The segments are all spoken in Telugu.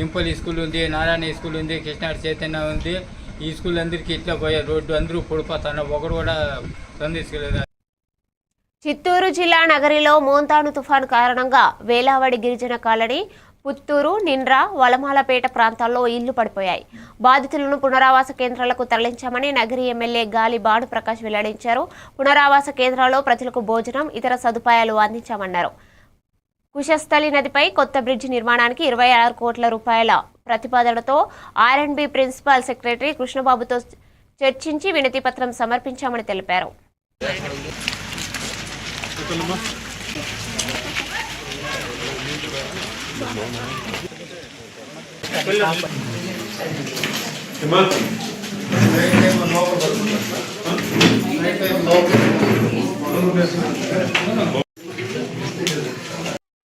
ఇంపల్ స్కూల్ ఉంది, నారాయణ స్కూల్ ఉంది, కృష్ణాడు చైతన్య ఉంది. ఈ స్కూల్ అందరికీ ఇట్లా పోయే రోడ్డు అందరూ పడిపోతాను, ఒకరు కూడా సందేశలేదు. చిత్తూరు జిల్లా నగరిలో మోంతాను తుఫాను కారణంగా వేలావడి గిరిజన కాలనీ, పుత్తూరు, నిండ్ర, వలమాలపేట ప్రాంతాల్లో ఇళ్లు పడిపోయాయి. బాధితులను పునరావాస కేంద్రాలకు తరలించామని నగరి ఎమ్మెల్యే గాలి భానుప్రకాష్ వెల్లడించారు. పునరావాస కేంద్రాల్లో ప్రజలకు భోజనం, ఇతర సదుపాయాలు అందించామన్నారు. కుశస్థలి నదిపై కొత్త బ్రిడ్జి నిర్మాణానికి 26 కోట్ల రూపాయల ప్రతిపాదనతో R&B ప్రిన్సిపల్ సెక్రటరీ కృష్ణబాబుతో చర్చించి వినతి పత్రం సమర్పించామని తెలిపారు.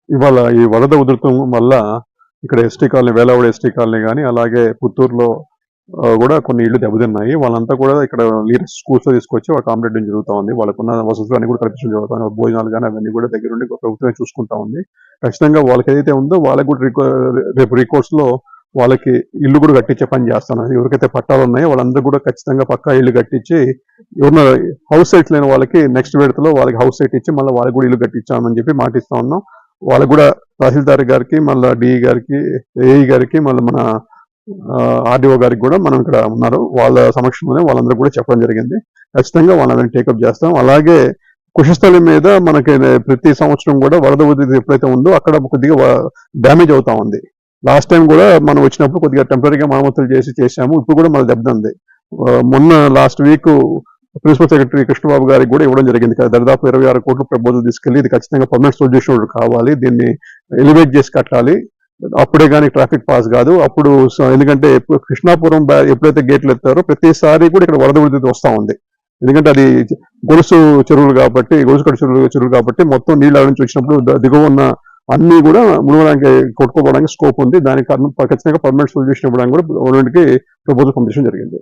ఇవాళ ఈ వరద ఉధృతం వల్ల ఇక్కడ ఎస్టీ కాలనీ, వేలావడి ఎస్టీ కాలనీ కానీ అలాగే పుత్తూరులో కూడా కొన్ని ఇళ్లు దెబ్బతిన్నాయి. వాళ్ళంతా కూడా ఇక్కడ లీడర్స్ స్కూల్స్ లో తీసుకొచ్చి వాళ్ళ అకామిడేషన్ జరుగుతూ ఉంది. వాళ్ళకున్న వసతులు అన్ని కూడా కల్పించడం జరుగుతుంది. భోజనాలు కానీ అవన్నీ కూడా దగ్గరుండి ప్రభుత్వమే చూసుకుంటా ఉంది. ఖచ్చితంగా వాళ్ళకి ఏదైతే ఉందో వాళ్ళకి కూడా రేపు రికార్డ్స్ లో వాళ్ళకి ఇల్లు కూడా కట్టించే పని చేస్తాను. ఎవరికైతే పట్టాలు ఉన్నాయో వాళ్ళందరూ కూడా ఖచ్చితంగా పక్కా ఇల్లు కట్టించి, ఎవరైనా హౌస్ సైట్ లేని వాళ్ళకి నెక్స్ట్ విడతలో వాళ్ళకి హౌస్ సైట్ ఇచ్చి మళ్ళీ వాళ్ళకి కూడా ఇల్లు కట్టించామని చెప్పి మాటిస్తా ఉన్నాం. వాళ్ళకు కూడా తహసీల్దార్ గారికి, మళ్ళీ డిఈ గారికి, ఏఈ గారికి, మళ్ళీ మన ఆర్డీఓ గారికి కూడా మనం ఇక్కడ ఉన్నారు, వాళ్ళ సమక్షంలోనే వాళ్ళందరూ కూడా చెప్పడం జరిగింది. ఖచ్చితంగా వాళ్ళని టేకప్ చేస్తాం. అలాగే కుశస్థలి మీద మనకి ప్రతి సంవత్సరం కూడా వరద ఉధృతి ఎప్పుడైతే ఉందో అక్కడ కొద్దిగా డ్యామేజ్ అవుతా ఉంది. లాస్ట్ టైం కూడా మనం వచ్చినప్పుడు కొద్దిగా టెంపరీగా మరమ్మతులు చేసాము. ఇప్పుడు కూడా మన దెబ్బతింది. మొన్న last week principal secretary Krishnababu గారికి కూడా ఇవ్వడం జరిగింది. దాదాపు 26 కోట్ల ప్రపోజల్ తీసుకెళ్లి ఇది ఖచ్చితంగా పర్మనెంట్ సొల్యూషన్ కావాలి, దీన్ని ఎలివేట్ చేసి కట్టాలి, అప్పుడే కానీ ట్రాఫిక్ పాస్ కాదు. అప్పుడు ఎందుకంటే కృష్ణాపురం ఎప్పుడైతే గేట్లు ఎత్తారో ప్రతిసారి కూడా ఇక్కడ వరద ఉధృతి వస్తూ ఉంది. ఎందుకంటే అది గొలుసు చెరువులు కాబట్టి, గొలుసుకట్టు చెరువులు కాబట్టి మొత్తం నీళ్ళ నుంచి వచ్చినప్పుడు దిగువ ఉన్న అన్ని కూడా మునగడానికి కొట్టుకోవడానికి స్కోప్ ఉంది. దానికి ఖచ్చితంగా పర్మనెంట్ సొల్యూషన్ ఇవ్వడానికి కూడా గవర్నమెంట్ కి ప్రపోజల్ పంపించడం జరిగింది.